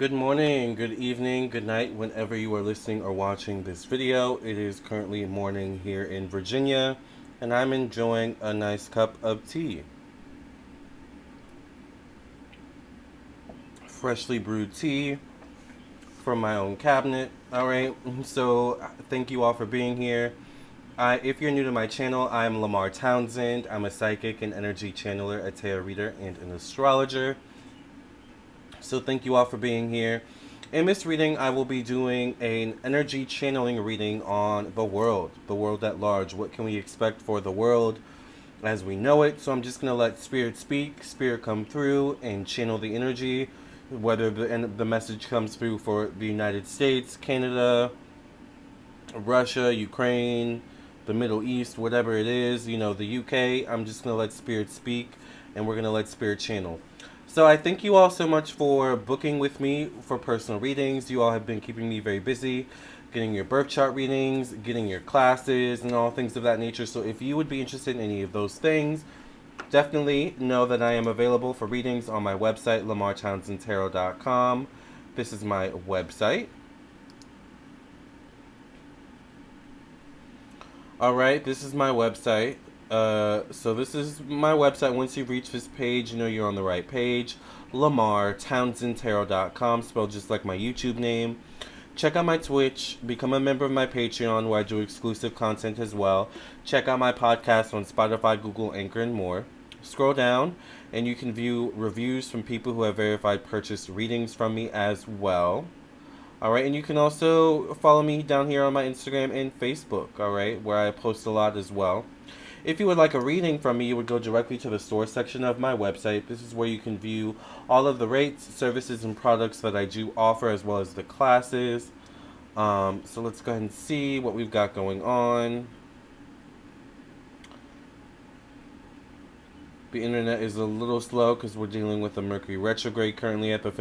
Good morning, good evening, good night, whenever you are listening or watching this video. It is currently morning here in Virginia, and I'm enjoying a nice cup of tea. Freshly brewed tea from my own cabinet. Alright, so thank you all for being here. If you're new to my channel, I'm Lamarr Townsend. I'm a psychic and energy channeler, a tarot reader, and an astrologer. So thank you all for being here. In this reading, I will be doing an energy channeling reading on the world at large. What can we expect for the world as we know it? So I'm just going to let Spirit speak, Spirit come through, and channel the energy, whether the message comes through for the United States, Canada, Russia, Ukraine, the Middle East, whatever it is, the UK. I'm just going to let Spirit speak, and we're going to let Spirit channel. So I thank you all so much for booking with me for personal readings. You all have been keeping me very busy, getting your birth chart readings, getting your classes, and all things of that nature. So if you would be interested in any of those things, definitely know that I am available for readings on my website, lamarrtownsendtarot.com. This is my website. Alright, this is my website. So this is my website. Once you reach this page, you know you're on the right page. LamarrTownsendTarot.com, spelled just like my YouTube name. Check out my Twitch. Become a member of my Patreon, where I do exclusive content as well. Check out my podcast on Spotify, Google, Anchor, and more. Scroll down, and you can view reviews from people who have verified purchased readings from me as well. Alright, and you can also follow me down here on my Instagram and Facebook, alright, where I post a lot as well. If you would like a reading from me, you would go directly to the store section of my website. This is where you can view all of the rates, services, and products that I do offer, as well as the classes. So let's go ahead and see what we've got going on. The internet is a little slow because we're dealing with a Mercury retrograde currently at the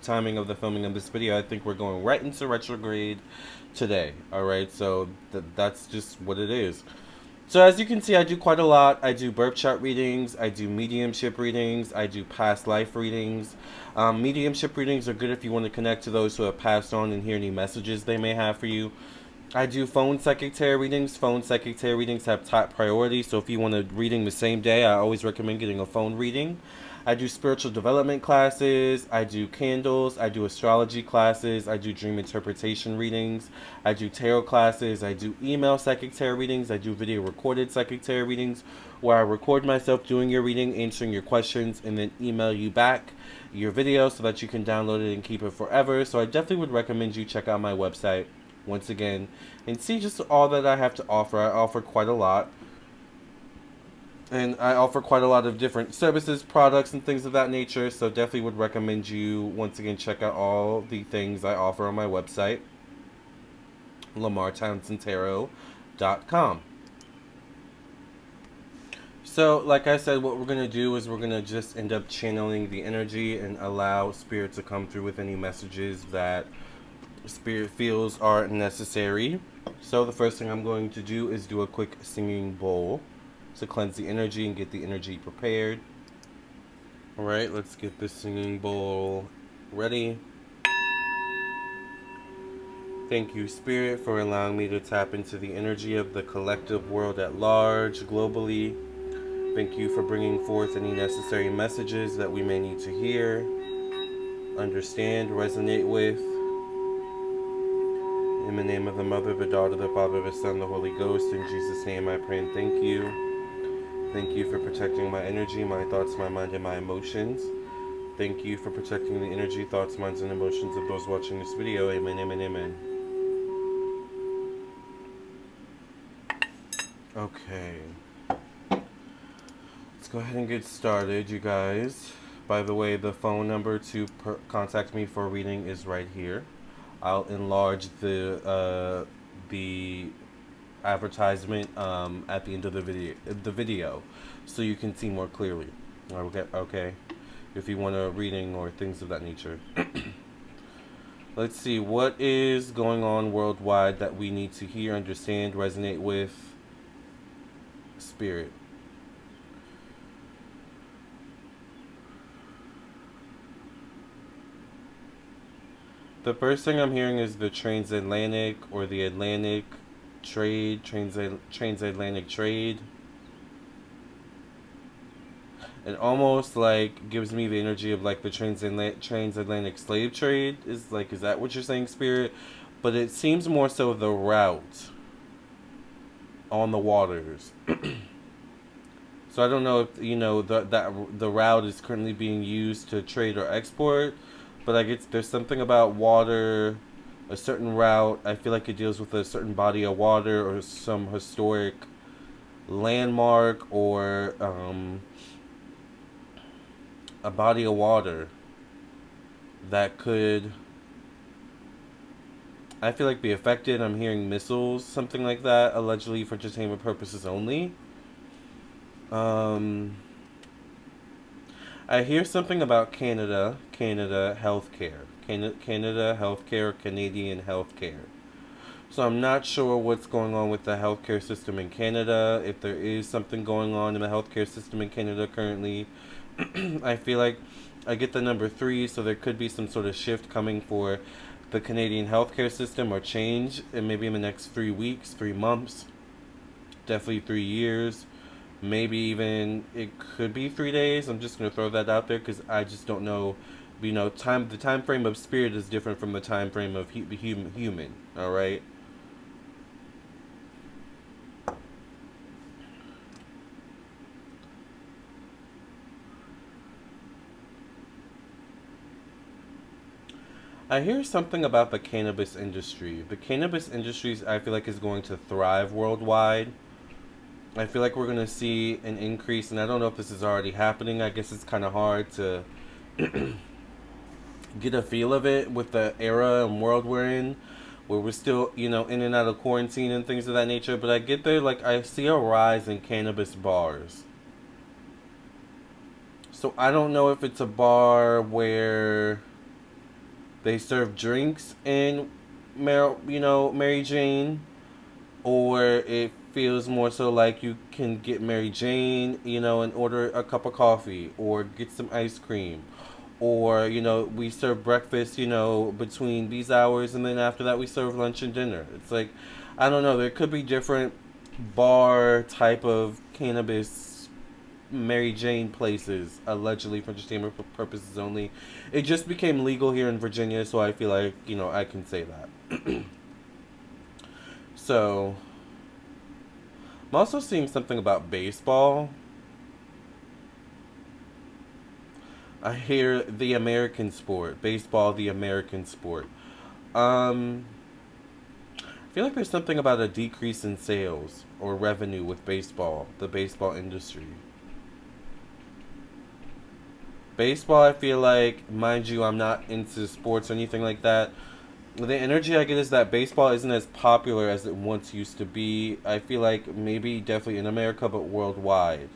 timing of the filming of this video. I think we're going right into retrograde today. Alright, so that's just what it is. So as you can see, I do quite a lot. I do birth chart readings, I do mediumship readings, I do past life readings. Mediumship readings are good if you want to connect to those who have passed on and hear any messages they may have for you. I do phone psychic tarot readings. Phone psychic tarot readings have top priority, so if you want a reading the same day, I always recommend getting a phone reading. I do spiritual development classes, I do candles, I do astrology classes, I do dream interpretation readings, I do tarot classes, I do email psychic tarot readings, I do video recorded psychic tarot readings, where I record myself doing your reading, answering your questions, and then email you back your video so that you can download it and keep it forever. So I definitely would recommend you check out my website once again and see just all that I have to offer. I offer quite a lot. And I offer quite a lot of different services, products, and things of that nature. So definitely would recommend you, once again, check out all the things I offer on my website, LamarrTownsendTarot.com. So, like I said, what we're going to do is we're going to just end up channeling the energy and allow Spirit to come through with any messages that Spirit feels are necessary. So the first thing I'm going to do is do a quick singing bowl to cleanse the energy and get the energy prepared. Alright, let's get this singing bowl ready. Thank you, Spirit, for allowing me to tap into the energy of the collective world at large, globally. Thank you for bringing forth any necessary messages that we may need to hear, understand, resonate with. In the name of the Mother, the Daughter, the Father, the Son, the Holy Ghost, in Jesus' name I pray and thank you. Thank you for protecting my energy, my thoughts, my mind, and my emotions. Thank you for protecting the energy, thoughts, minds, and emotions of those watching this video. Amen, amen, amen. Okay. Let's go ahead and get started, you guys. By the way, the phone number to contact me for a reading is right here. I'll enlarge the advertisement at the end of the video, so you can see more clearly. Okay. If you want a reading or things of that nature. Let's see, what is going on worldwide that we need to hear, understand, resonate with? Spirit. The first thing I'm hearing is the transatlantic or the Atlantic trade, transatlantic trade. It almost like gives me the energy of like the transatlantic slave trade. Is that what you're saying, Spirit? But it seems more so the route on the waters. So I don't know if the route is currently being used to trade or export, but like there's something about water, a certain route. I feel like it deals with a certain body of water or some historic landmark or a body of water that could, I feel like, be affected. I'm hearing missiles, something like that, allegedly for entertainment purposes only. Um, I hear something about Canada healthcare, Canada healthcare, Canadian healthcare. So I'm not sure what's going on with the healthcare system in Canada. If there is something going on in the healthcare system in Canada currently, I feel like I get the number 3, so there could be some sort of shift coming for the Canadian healthcare system or change, and maybe in the next 3 weeks, 3 months, definitely 3 years. Maybe even it could be 3 days. I'm just gonna throw that out there because I just don't know. Time. The time frame of spirit is different from the time frame of human. All right. I hear something about the cannabis industry. The cannabis industry, I feel like, is going to thrive worldwide. I feel like we're going to see an increase, and I don't know if this is already happening. I guess it's kind of hard to get a feel of it with the era and world we're in, where we're still, in and out of quarantine and things of that nature. But I get there, like, I see a rise in cannabis bars. So I don't know if it's a bar where they serve drinks in Mary Jane, or it feels more so like you can get Mary Jane, and order a cup of coffee or get some ice cream. Or, we serve breakfast, between these hours, and then after that we serve lunch and dinner. It's like, I don't know, there could be different bar type of cannabis Mary Jane places, allegedly for entertainment purposes only. It just became legal here in Virginia, so I feel like, I can say that. So, I'm also seeing something about baseball. I hear the American sport, baseball, the American sport. Um, I feel like there's something about a decrease in sales or revenue with baseball, the baseball industry. Baseball, I feel like, mind you, I'm not into sports or anything like that. The energy I get is that baseball isn't as popular as it once used to be. I feel like maybe definitely in America, but worldwide.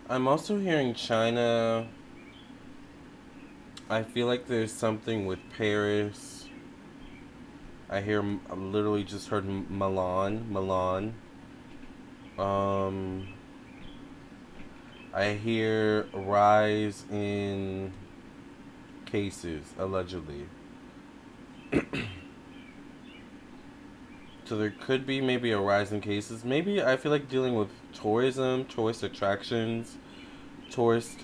I'm also hearing China. I feel like there's something with Paris. I literally just heard Milan. Um, I hear rise in cases, allegedly. So there could be maybe a rise in cases. Maybe I feel like dealing with tourism, tourist attractions, tourist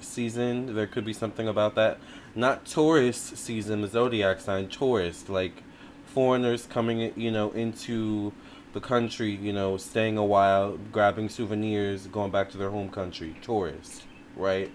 season. There could be something about that. Not tourist season, the zodiac sign. Tourist, like foreigners coming, into the country. Staying a while, grabbing souvenirs, going back to their home country. Tourist, right?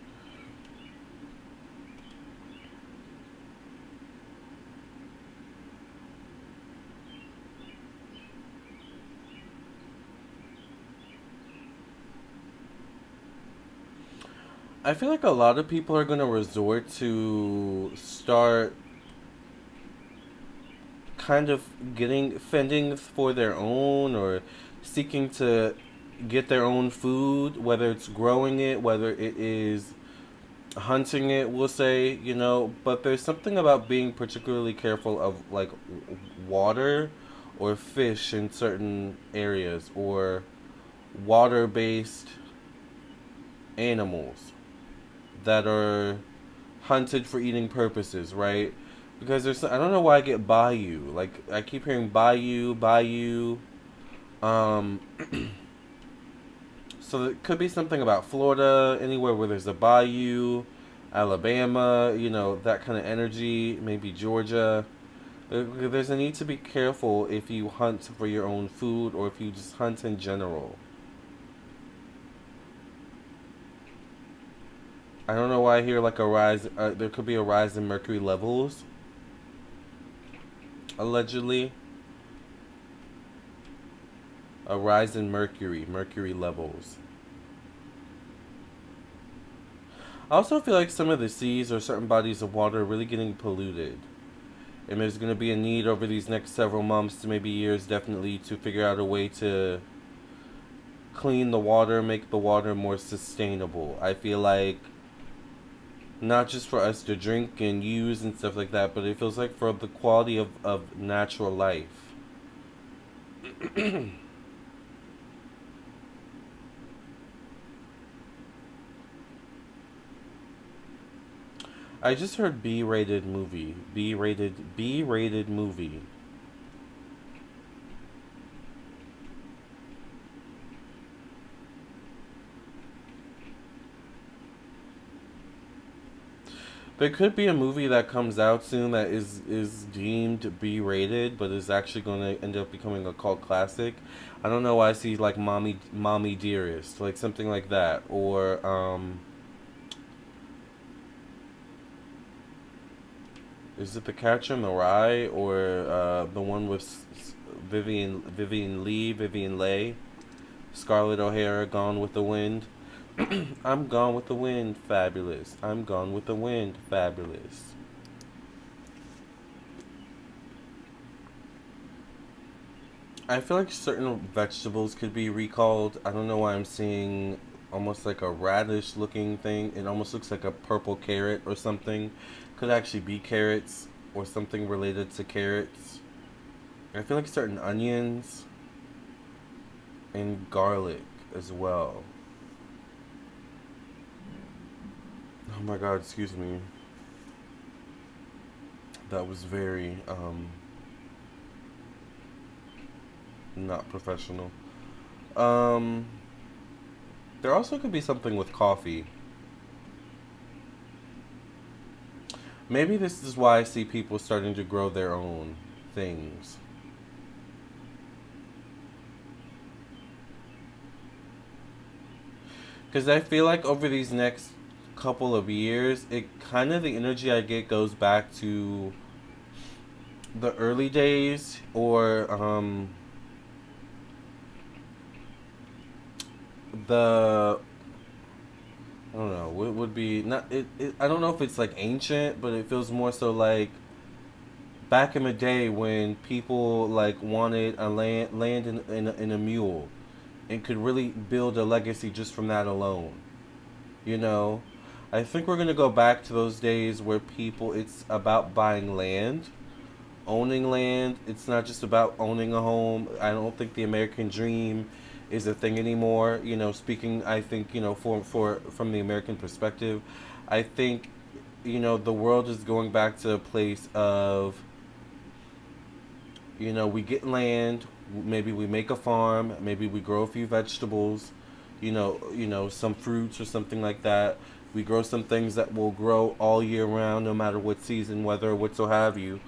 I feel like a lot of people are going to resort to start kind of getting fending for their own, or seeking to get their own food, whether it's growing it, whether it is hunting it, we'll say, but there's something about being particularly careful of like water or fish in certain areas, or water based animals that are hunted for eating purposes, right? Because I don't know why I get bayou. Like I keep hearing bayou, bayou. Um, so it could be something about Florida, anywhere where there's a bayou, Alabama, that kind of energy. Maybe Georgia. There's a need to be careful if you hunt for your own food or if you just hunt in general. I don't know why I hear like a rise. There could be a rise in mercury levels, allegedly. A rise in mercury levels. I also feel like some of the seas or certain bodies of water are really getting polluted. And there's going to be a need over these next several months to maybe years, definitely, to figure out a way to clean the water, make the water more sustainable. I feel like not just for us to drink and use and stuff like that, but it feels like for the quality of natural life. I just heard B-rated movie. B-rated movie. There could be a movie that comes out soon that is deemed B-rated, but is actually going to end up becoming a cult classic. I don't know why I see like Mommy Dearest, like something like that, or is it The Catcher in the Rye, or the one with Vivian Leigh, Scarlett O'Hara, Gone with the Wind. I'm gone with the wind, fabulous. I'm gone with the wind, fabulous. I feel like certain vegetables could be recalled. I don't know why I'm seeing almost like a radish looking thing. It almost looks like a purple carrot or something. Could actually be carrots or something related to carrots. I feel like certain onions and garlic as well. Oh my god, excuse me. That was very not professional. Um there also could be something with coffee. Maybe this is why I see people starting to grow their own things. Because I feel like over these next couple of years, it kind of the energy I get goes back to the early days or the I don't know. It would be not. I don't know if it's like ancient, but it feels more so like back in the day when people like wanted a land in a mule and could really build a legacy just from that alone. You know, I think we're gonna go back to those days where people it's about buying land, owning land. It's not just about owning a home. I don't think the American dream is a thing anymore. Speaking, I think for from the American perspective, I think the world is going back to a place of we get land, maybe we make a farm, maybe we grow a few vegetables, some fruits or something like that. We grow some things that will grow all year round, no matter what season, weather, what so have you.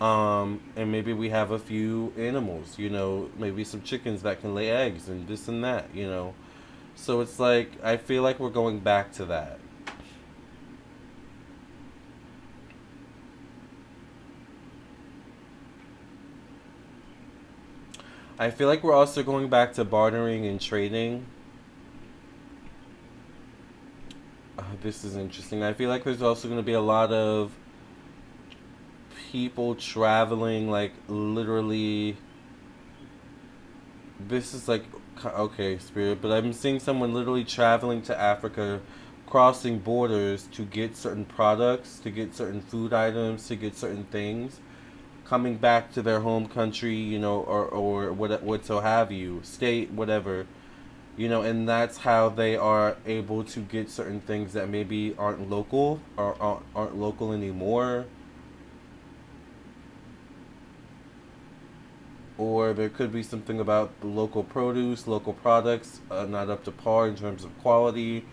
And maybe we have a few animals, maybe some chickens that can lay eggs and this and that. So it's like, I feel like we're going back to that. I feel like we're also going back to bartering and trading. This is interesting. I feel like there's also going to be a lot of people traveling, like literally. This is like, okay, spirit, but I'm seeing someone literally traveling to Africa, crossing borders to get certain products, to get certain food items, to get certain things, coming back to their home country, or what so have you, state, whatever, And that's how they are able to get certain things that maybe aren't local or aren't local anymore. Or there could be something about the local produce, local products not up to par in terms of quality.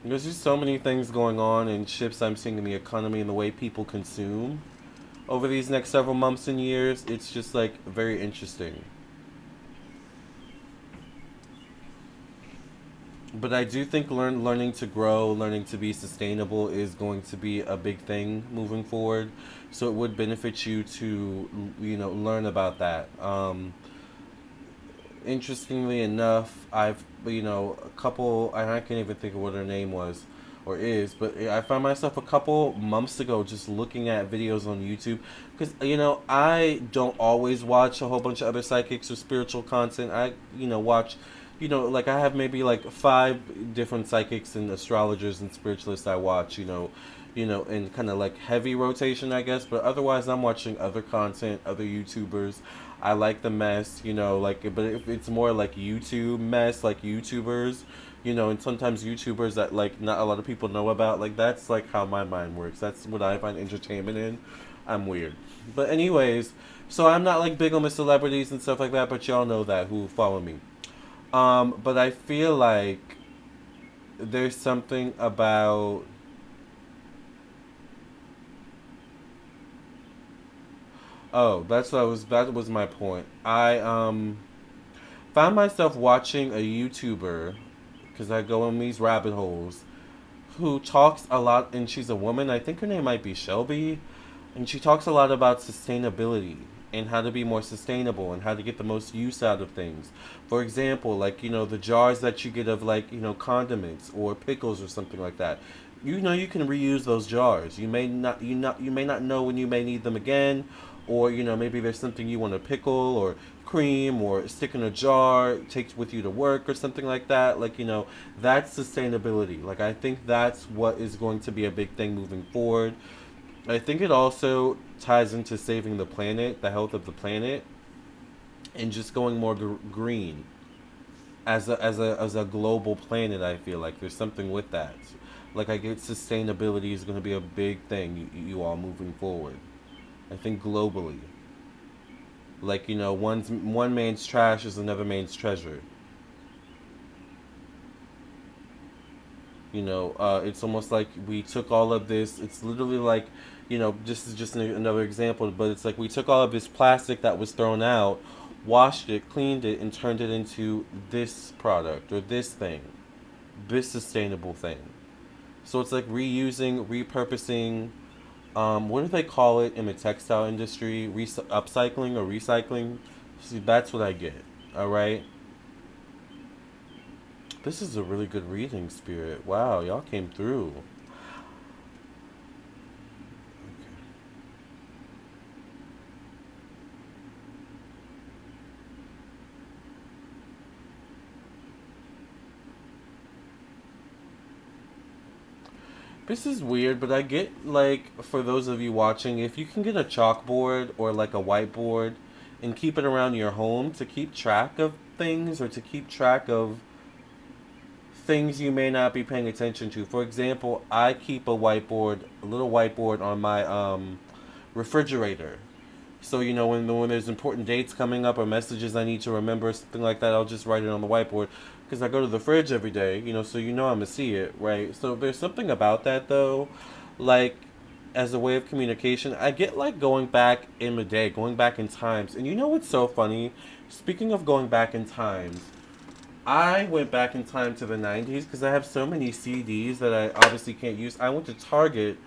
There's just so many things going on and shifts I'm seeing in the economy and the way people consume over these next several months and years. It's just like very interesting. But I do think learning to grow, learning to be sustainable is going to be a big thing moving forward. So it would benefit you to learn about that. Interestingly enough, I've a couple, and I can't even think of what her name was or is, but I found myself a couple months ago just looking at videos on YouTube because I don't always watch a whole bunch of other psychics or spiritual content. I watch, like I have maybe like five different psychics and astrologers and spiritualists I watch. In kind of like heavy rotation, I guess. But otherwise, I'm watching other content, other YouTubers. I like the mess, like, but if it's more like YouTube mess, like YouTubers, and sometimes YouTubers that like not a lot of people know about, like that's like how my mind works. That's what I find entertainment in. I'm weird, but anyways, so I'm not like big on the celebrities and stuff like that, but y'all know that who follow me. But I feel like there's something about. Oh, that's what I was. That was my point. I found myself watching a YouTuber because I go in these rabbit holes who talks a lot, and she's a woman. I think her name might be Shelby, and she talks a lot about sustainability and how to be more sustainable and how to get the most use out of things. For example, like the jars that you get of like condiments or pickles or something like that. You can reuse those jars. You may not know when you may need them again, or maybe there's something you want to pickle or cream or stick in a jar, take with you to work or something like that. Like that's sustainability. Like I think that's what is going to be a big thing moving forward. I think it also ties into saving the planet, the health of the planet, and just going more green as a global planet. I feel like there's something with that. Like I get sustainability is going to be a big thing you all moving forward. I think globally, like one man's trash is another man's treasure. It's almost like we took all of this. It's literally like, this is just another example, but it's like we took all of this plastic that was thrown out, washed it, cleaned it, and turned it into this product or this thing, this sustainable thing. So it's like reusing, repurposing. What do they call it in the textile industry? Upcycling or recycling? See, that's what I get. All right. This is a really good reading, Spirit. Wow, y'all came through. This is weird, but I get like for those of you watching, if you can get a chalkboard or like a whiteboard and keep it around your home to keep track of things or to keep track of things you may not be paying attention to. For example, I keep a little whiteboard on my refrigerator. So when there's important dates coming up or messages I need to remember, something like that, I'll just write it on the whiteboard because I go to the fridge every day. So I'm gonna see it, right? So there's something about that though, like as a way of communication. I get like going back in the day, going back in times, and what's so funny? Speaking of going back in times, I went back in time to the 90s because I have so many CDs that I obviously can't use. I went to Target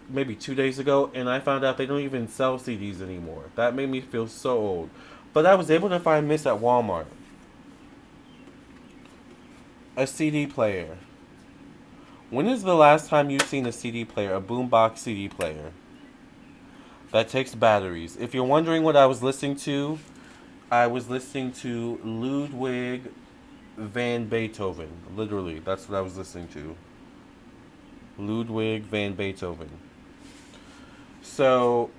maybe 2 days ago and I found out they don't even sell CDs anymore. That made me feel so old. But I was able to find this at Walmart, a CD player. When is the last time you've seen a CD player, a boombox CD player that takes batteries? If you're wondering what I was listening to, I was listening to Ludwig van Beethoven. Literally, that's what I was listening to. Ludwig van Beethoven. So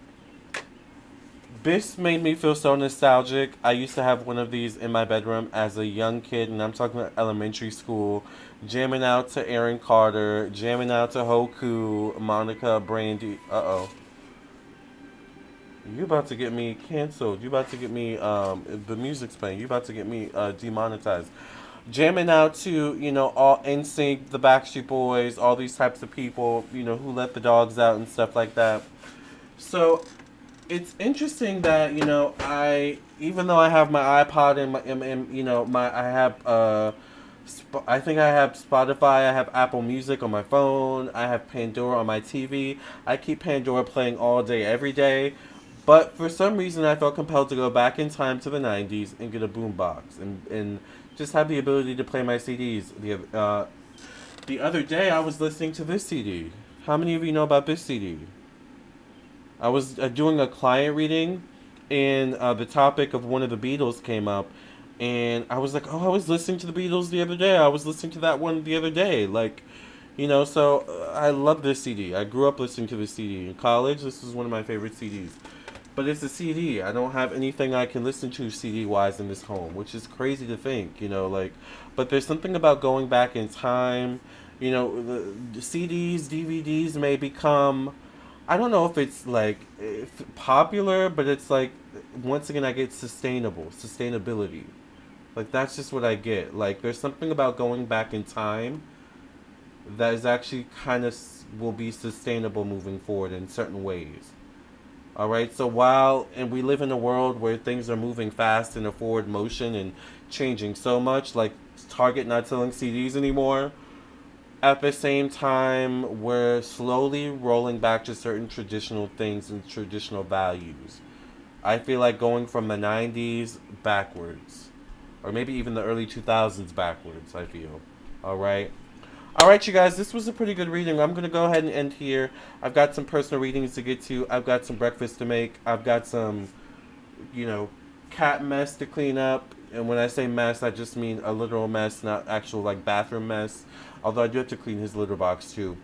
This made me feel so nostalgic. I used to have one of these in my bedroom as a young kid, and I'm talking about elementary school, jamming out to Aaron Carter, jamming out to Hoku, Monica, Brandy. Uh-oh. You about to get me canceled. You about to get me, the music's playing. You about to get me demonetized. Jamming out to, all NSYNC, the Backstreet Boys, all these types of people, who let the dogs out and stuff like that. So it's interesting that I, even though I have my iPod and my my I have I think I have Spotify, I have Apple Music on my phone, I have Pandora on my TV. I keep Pandora playing all day every day. But for some reason, I felt compelled to go back in time to the '90s and get a boombox and just have the ability to play my CDs. The other day, I was listening to this CD. How many of you know about this CD? I was doing a client reading, and the topic of one of the Beatles came up, and I was like, "Oh, I was listening to the Beatles the other day. I was listening to that one the other day." Like, so I love this CD. I grew up listening to this CD in college. This was one of my favorite CDs. But it's a CD. I don't have anything I can listen to CD wise in this home, which is crazy to think, like. But there's something about going back in time. The CDs, DVDs may become. I don't know if it's like if popular, but it's like once again I get sustainability. Like that's just what I get. Like there's something about going back in time that is actually kind of will be sustainable moving forward in certain ways. All right. So while and we live in a world where things are moving fast in a forward motion and changing so much, like Target not selling CDs anymore. At the same time, we're slowly rolling back to certain traditional things and traditional values. I feel like going from the '90s backwards, or maybe even the early 2000s backwards. I feel. All right. All right, you guys, this was a pretty good reading. I'm going to go ahead and end here. I've got some personal readings to get to. I've got some breakfast to make. I've got some, you know, cat mess to clean up. And when I say mess, I just mean a literal mess, not actual, like, bathroom mess. Although I do have to clean his litter box, too.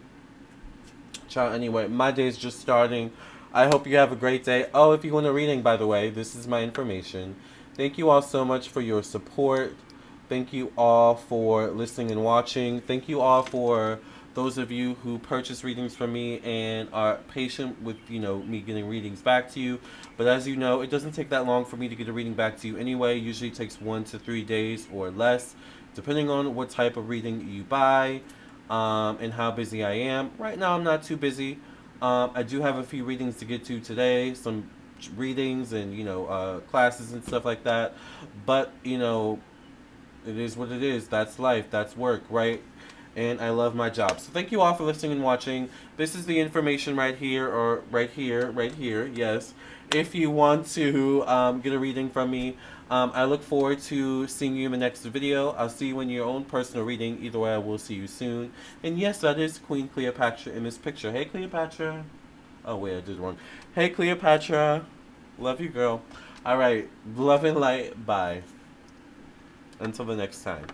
Ciao, anyway, my day's just starting. I hope you have a great day. Oh, if you want a reading, by the way, this is my information. Thank you all so much for your support. Thank you all for listening and watching. Thank you all for those of you who purchase readings from me and are patient with, me getting readings back to you. But as you know, it doesn't take that long for me to get a reading back to you anyway. Usually it takes 1 to 3 days or less, depending on what type of reading you buy, and how busy I am. Right now I'm not too busy. I do have a few readings to get to today, some readings and, classes and stuff like that. But, it is what it is. That's life. That's work, right? And I love my job. So thank you all for listening and watching. This is the information right here, or right here, yes. If you want to get a reading from me, I look forward to seeing you in the next video. I'll see you in your own personal reading. Either way, I will see you soon. And yes, that is Queen Cleopatra in this picture. Hey, Cleopatra. Oh, wait, I did it wrong. Hey, Cleopatra. Love you, girl. All right. Love and light. Bye. Until the next time.